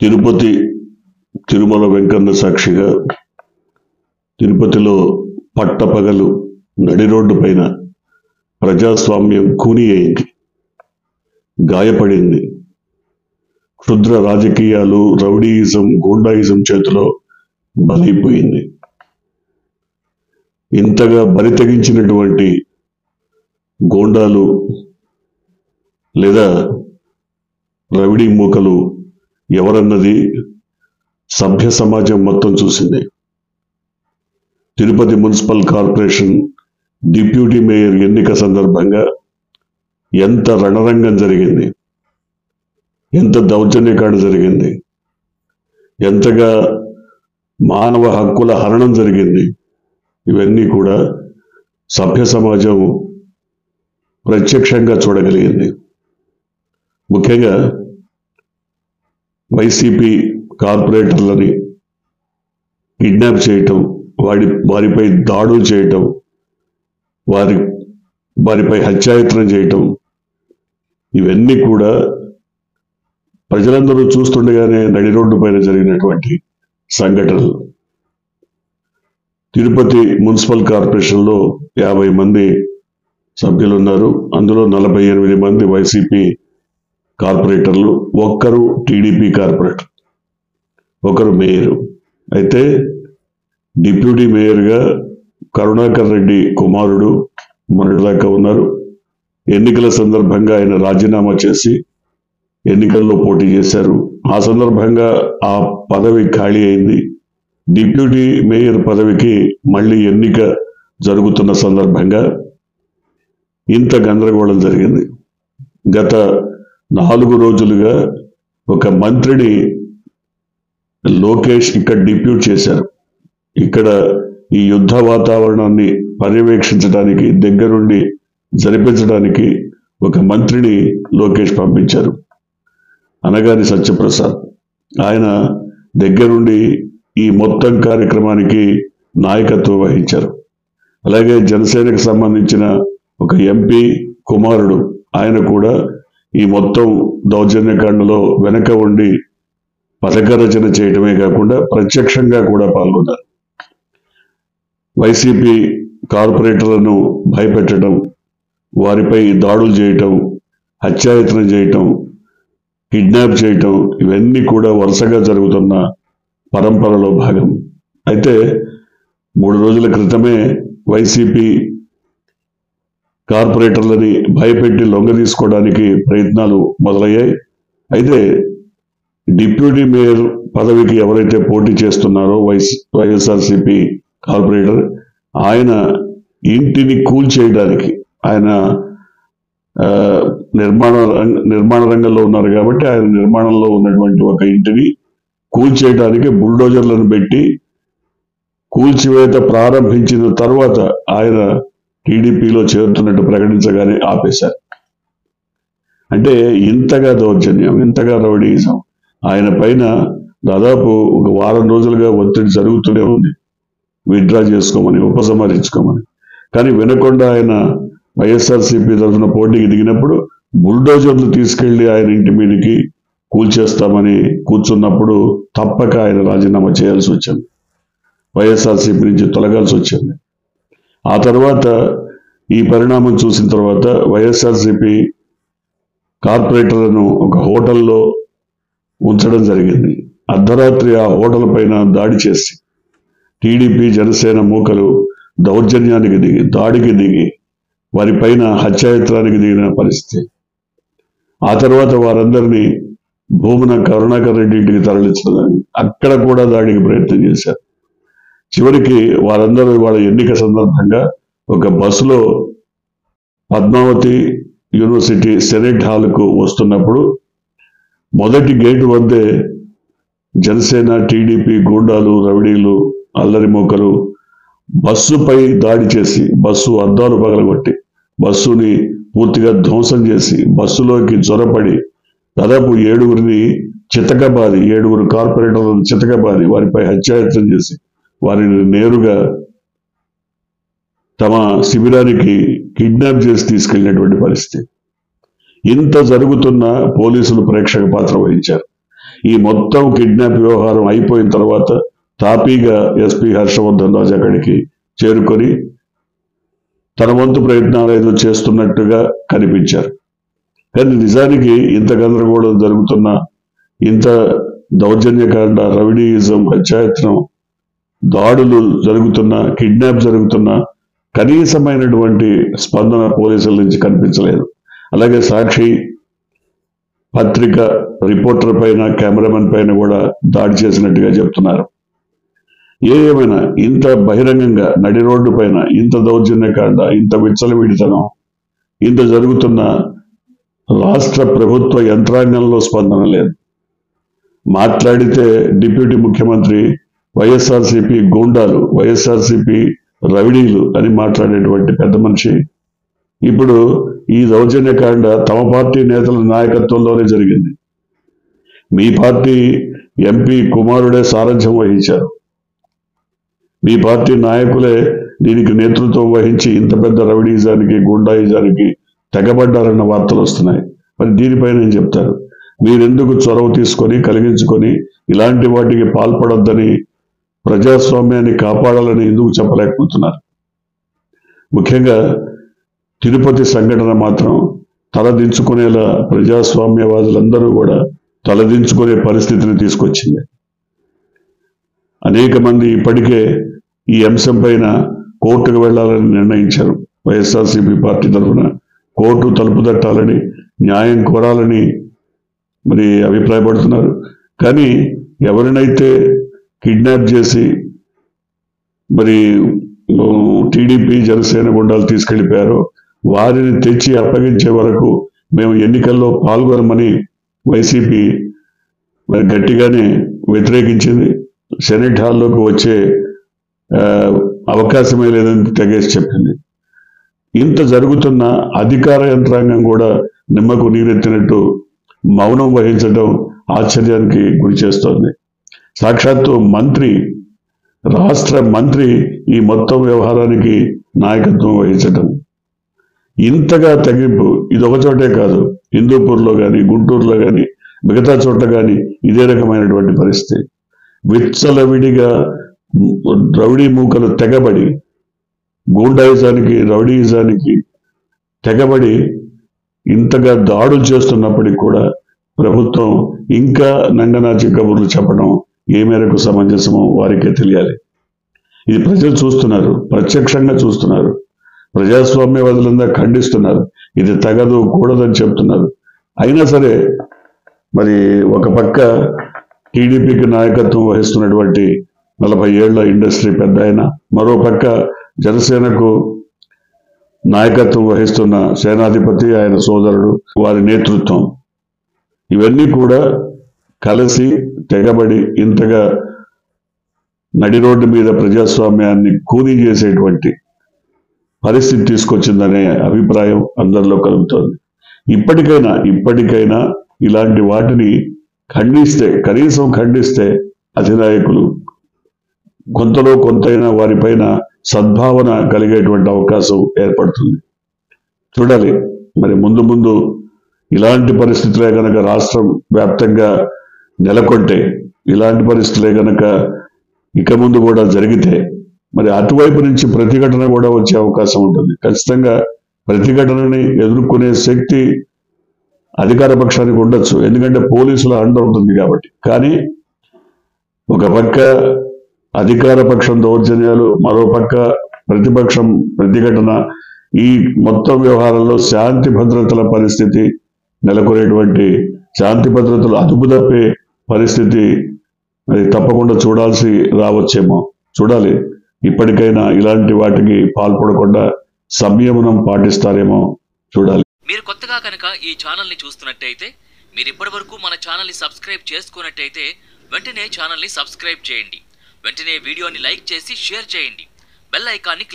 తిరుపతి తిరుమల వెంకన్న సాక్షిగా తిరుపతిలో పట్టపగలు నడి రోడ్డు పైన ప్రజాస్వామ్యం కూని అయింది, గాయపడింది. క్షుద్ర రాజకీయాలు, రౌడీయిజం, గూండాయిజం చేతిలో బలైపోయింది. ఇంతగా బరి తెగించినటువంటి గోండాలు లేదా రౌడీ మూకలు ఎవరన్నది సభ్య సమాజం మొత్తం చూసింది. Tirupati municipal corporation deputy mayor ఎన్నిక సందర్భంగా ఎంత రణరంగం జరిగింది, ఎంత దౌర్జన్యకాండ జరిగింది, ఎంతగా మానవ హక్కుల హరణం జరిగింది, ఇవన్నీ కూడా సభ్య సమాజం ప్రత్యక్షంగా చూడగలిగింది. ముఖ్యంగా వైసీపీ కార్పొరేటర్లని కిడ్నాప్ చేయటం, వారిపై దాడులు చేయటం, వారిపై హత్యాయత్నం చేయటం, ఇవన్నీ కూడా ప్రజలందరూ చూస్తుండగానే నడి రోడ్డు పైన జరిగినటువంటి సంఘటనలు. తిరుపతి మున్సిపల్ కార్పొరేషన్లో 50 మంది సభ్యులు ఉన్నారు. అందులో 48 మంది వైసీపీ కార్పొరేటర్లు, ఒక్కరు టీడీపీ కార్పొరేటర్, ఒకరు మేయరు. అయితే డిప్యూటీ మేయర్గా కరుణాకర్ రెడ్డి కుమారుడు మొన్నటిదాకా ఉన్నారు. ఎన్నికల సందర్భంగా ఆయన రాజీనామా చేసి ఎన్నికల్లో పోటీ చేశారు. ఆ సందర్భంగా ఆ పదవి ఖాళీ అయింది. డిప్యూటీ మేయర్ పదవికి మళ్ళీ ఎన్నిక జరుగుతున్న సందర్భంగా ఇంత గందరగోళం జరిగింది. గత 4 రోజులుగా ఒక మంత్రిని లోకేష్ ఇక్కడ డిప్యూట్ చేశారు. ఇక్కడ ఈ యుద్ధ వాతావరణాన్ని పర్యవేక్షించడానికి, దగ్గరుండి జరిపించడానికి ఒక మంత్రిని లోకేష్ పంపించారు, అనగాని సత్యప్రసాద్. ఆయన దగ్గరుండి ఈ మొత్తం కార్యక్రమానికి నాయకత్వం వహించారు. అలాగే జనసేనకు సంబంధించిన ఒక ఎంపీ కుమారుడు, ఆయన కూడా ఈ మొత్తం దౌర్జన్యకాండలో వెనక ఉండి పథక రచన చేయటమే కాకుండా ప్రత్యక్షంగా కూడా పాల్గొన్నారు. వైసీపీ కార్పొరేటర్లను భయపెట్టడం, వారిపై దాడులు చేయటం, హత్యాయత్నం చేయటం, కిడ్నాప్ చేయటం, ఇవన్నీ కూడా వరుసగా జరుగుతున్న పరంపరలో భాగం. అయితే 3 రోజుల క్రితమే వైసీపీ కార్పొరేటర్లని భయపెట్టి లొంగ తీసుకోవడానికి ప్రయత్నాలు మొదలయ్యాయి. అయితే డిప్యూటీ మేయర్ పదవికి ఎవరైతే పోటీ చేస్తున్నారో వైఎస్ఆర్సీపీ కార్పొరేటర్, ఆయన ఇంటిని కూల్చేయడానికి, ఆయన నిర్మాణ రంగంలో ఉన్నారు కాబట్టి ఆయన నిర్మాణంలో ఉన్నటువంటి ఒక ఇంటిని కూల్చేయడానికి బుల్డోజర్లను పెట్టి కూల్చివేత ప్రారంభించిన తర్వాత ఆయన టీడీపీలో చేరుతున్నట్టు ప్రకటించగానే ఆపేశారు. అంటే ఇంతగా దౌర్జన్యం, ఇంతగా రౌడీయిజం. ఆయన పైన దాదాపు ఒక వారం రోజులుగా ఒత్తిడి జరుగుతూనే ఉంది, విత్డ్రా చేసుకోమని, ఉపసంహరించుకోమని. కానీ వినకుండా ఆయన వైఎస్ఆర్సీపీ తరఫున పోటీకి దిగినప్పుడు బుల్డోజర్లు తీసుకెళ్లి ఆయన ఇంటి మీదకి కూల్చేస్తామని కూర్చున్నప్పుడు తప్పక ఆయన రాజీనామా చేయాల్సి వచ్చింది, వైఎస్ఆర్సీపీ నుంచి తొలగాల్సి వచ్చింది. ఆ తర్వాత ఈ పరిణామం చూసిన తర్వాత వైఎస్ఆర్సీపీ కార్పొరేటర్లను ఒక హోటల్లో ఉంచడం జరిగింది. అర్ధరాత్రి ఆ హోటల్ పైన దాడి చేసి టీడీపీ జనసేన మూకలు దౌర్జన్యానికి దిగి, దాడికి దిగి, వారిపైన హత్యాయత్నానికి దిగిన పరిస్థితి. ఆ తర్వాత వారందరినీ భూమన కరుణాకర్ రెడ్డి ఇంటికి తరలించడం, అక్కడ కూడా దాడికి ప్రయత్నం చేశారు. చివరికి వారందరూ వాళ్ళ ఎన్నిక సందర్భంగా ఒక బస్సులో పద్మావతి యూనివర్సిటీ సెనెట్ హాల్కు వస్తున్నప్పుడు మొదటి గేటు వద్దే జనసేన, టీడీపీ గూండాలు, రౌడీలు, అల్లరి మూకలు బస్సుపై దాడి చేసి, బస్సు అద్దాలు పగలగొట్టి, బస్సుని పూర్తిగా ధ్వంసం చేసి, బస్సులోకి చొరపడి దాదాపు 7గురిని చితకబాది, 7 కార్పొరేటర్లను చితకబాది వారిపై హత్యాయత్నం చేసి వారిని నేరుగా తమ శిబిరానికి కిడ్నాప్ చేసి తీసుకెళ్లినటువంటి పరిస్థితి. ఇంత జరుగుతున్న పోలీసులు ప్రేక్షక పాత్ర వహించారు. ఈ మొత్తం కిడ్నాప్ వ్యవహారం అయిపోయిన తర్వాత తాపీగా ఎస్పీ హర్షవర్ధన్ రాజు అక్కడికి చేరుకొని తన వంతు ప్రయత్నాలు ఏదో చేస్తున్నట్టుగా కనిపించారు. కానీ నిజానికి ఇంత గందరగోళం జరుగుతున్న, ఇంత దౌర్జన్యకాండ, రౌడీయిజం, హత్యాయత్నం, దాడులు జరుగుతున్న, కిడ్నాప్ జరుగుతున్న కనీసమైనటువంటి స్పందన పోలీసుల నుంచి కనిపించలేదు. అలాగే సాక్షి పత్రిక రిపోర్టర్ పైన, కెమెరామెన్ పైన కూడా దాడి చేసినట్టుగా చెప్తున్నారు. ఏమైనా ఇంత బహిరంగంగా నడి రోడ్డు పైన ఇంత దౌర్జన్యకాండ, ఇంత విచ్చలవిడితనం, ఇంత జరుగుతున్న రాష్ట్ర ప్రభుత్వ యంత్రాంగంలో స్పందన లేదు. మాట్లాడితే డిప్యూటీ ముఖ్యమంత్రి వైఎస్ఆర్సీపీ గూండాలు, వైఎస్ఆర్సీపీ రౌడీలు అని మాట్లాడేటువంటి పెద్ద మనిషి ఇప్పుడు ఈ దౌర్జన్యకాండ తమ పార్టీ నేతల నాయకత్వంలోనే జరిగింది. మీ పార్టీ ఎంపీ కుమారుడే సారథ్యం వహించారు. మీ పార్టీ నాయకులే దీనికి నేతృత్వం వహించి ఇంత పెద్ద రౌడీజానికి, గుండాయిజానికి తెగబడ్డారన్న వార్తలు వస్తున్నాయి. మరి దీనిపైన ఏం చెప్తారు? మీరెందుకు చొరవ తీసుకొని కలిగించుకొని ఇలాంటి వాటికి పాల్పడొద్దని, ప్రజాస్వామ్యాన్ని కాపాడాలని ఎందుకు చెప్పలేకపోతున్నారు? ముఖ్యంగా తిరుపతి సంఘటన మాత్రం తలదించుకునేలా ప్రజాస్వామ్యవాదులందరూ కూడా తలదించుకునే పరిస్థితిని తీసుకొచ్చింది. అనేక మంది ఇప్పటికే ఈ అంశం పైన కోర్టుకు వెళ్లాలని నిర్ణయించారు. వైఎస్ఆర్సీపీ పార్టీ తరఫున కోర్టు తలుపు తట్టాలని, న్యాయం కోరాలని మరి అభిప్రాయపడుతున్నారు. కానీ ఎవరినైతే కిడ్నాప్ చేసి మరి టీడీపీ జనసేన గుండాలు తీసుకెళ్లిపోయారో వారిని తెచ్చి అప్పగించే వరకు మేము ఎన్నికల్లో పాల్గొనమని వైసీపీ మరి గట్టిగానే వ్యతిరేకించింది. సెనెట్ హాల్లోకి వచ్చే అవకాశమే లేదని తెగేసి చెప్పింది. ఇంత జరుగుతున్న అధికార యంత్రాంగం కూడా నిమ్మకు నీరెత్తినట్టు మౌనం వహించడం ఆశ్చర్యానికి గురి చేస్తోంది. సాక్షాత్తు మంత్రి, రాష్ట్ర మంత్రి ఈ మొత్తం వ్యవహారానికి నాయకత్వం వహించడం, ఇంతగా తగ్గింపు ఇది ఒక చోటే కాదు, హిందూపూర్లో కానీ, గుంటూరులో కానీ, మిగతా చోట్ల కానీ ఇదే రకమైనటువంటి పరిస్థితి. విచ్చలవిడిగా రౌడీ మూకలు తెగబడి, గూండాయిజానికి, రౌడీయిజానికి తెగబడి ఇంతగా దాడులు చేస్తున్నప్పటికీ కూడా ప్రభుత్వం ఇంకా నంగనాచి కబుర్లు చెప్పడం ఏ మేరకు సమంజసమో వారికే తెలియాలి. ఇది ప్రజలు చూస్తున్నారు, ప్రత్యక్షంగా చూస్తున్నారు. ప్రజాస్వామ్యవాదులంతా ఖండిస్తున్నారు. ఇది తగదు, కూడదని చెప్తున్నారు. అయినా సరే మరి ఒక పక్క టీడీపీకి నాయకత్వం వహిస్తున్నటువంటి 40 ఏళ్ల ఇండస్ట్రీ పెద్ద ఆయన, మరో పక్క జనసేనకు నాయకత్వం వహిస్తున్న సేనాధిపతి, ఆయన సోదరుడు, వారి నేతృత్వం, ఇవన్నీ కూడా కలిసి తెగబడి ఇంతగా నడి రోడ్డు మీద ప్రజాస్వామ్యాన్ని కూనీ చేసేటువంటి పరిస్థితి తీసుకొచ్చిందనే అభిప్రాయం అందరిలో కలుగుతోంది. ఇప్పటికైనా ఇలాంటి వాటిని కనీసం ఖండిస్తే అధినాయకులు కొంతలో కొంతైనా వారిపైన సద్భావన కలిగేటువంటి అవకాశం ఏర్పడుతుంది. చూడాలి మరి ముందు ముందు ఇలాంటి పరిస్థితులే గనక రాష్ట్రం వ్యాప్తంగా నెలకొంటే, ఇలాంటి పరిస్థితులే గనక ఇక ముందు కూడా జరిగితే మరి అటువైపు నుంచి ప్రతిఘటన కూడా వచ్చే అవకాశం ఉంటుంది. ఖచ్చితంగా ప్రతిఘటనని ఎదుర్కొనే శక్తి అధికార పక్షానికి ఉండొచ్చు, ఎందుకంటే పోలీసుల అండ ఉంటుంది కాబట్టి. కానీ ఒక పక్క అధికార పక్షం దౌర్జన్యాలు, మరో పక్క ప్రతిపక్షం ప్రతిఘటన, ఈ మొత్తం వ్యవహారంలో శాంతి భద్రతల పరిస్థితి నెలకొనేటువంటి, శాంతి భద్రతలు అదుపు తప్పే పరిస్థితి మరి తప్పకుండా చూడాల్సి రావచ్చేమో. చూడాలి, ఇప్పటికైనా ఇలాంటి వాటికి పాల్పడకుండా సంయమనం పాటిస్తారేమో చూడాలి. మీరు కొత్తగా కనుక ఈ ఛానల్ని చూస్తున్నట్టయితే, మీరు ఇప్పటివరకు మన ఛానల్ని సబ్స్క్రైబ్ చేసుకున్నట్టయితే వెంటనే ఛానల్ని సబ్స్క్రైబ్ చేయండి. వెంటనే వీడియోని లైక్ చేసి షేర్ చేయండి. బెల్ ఐకాన్ని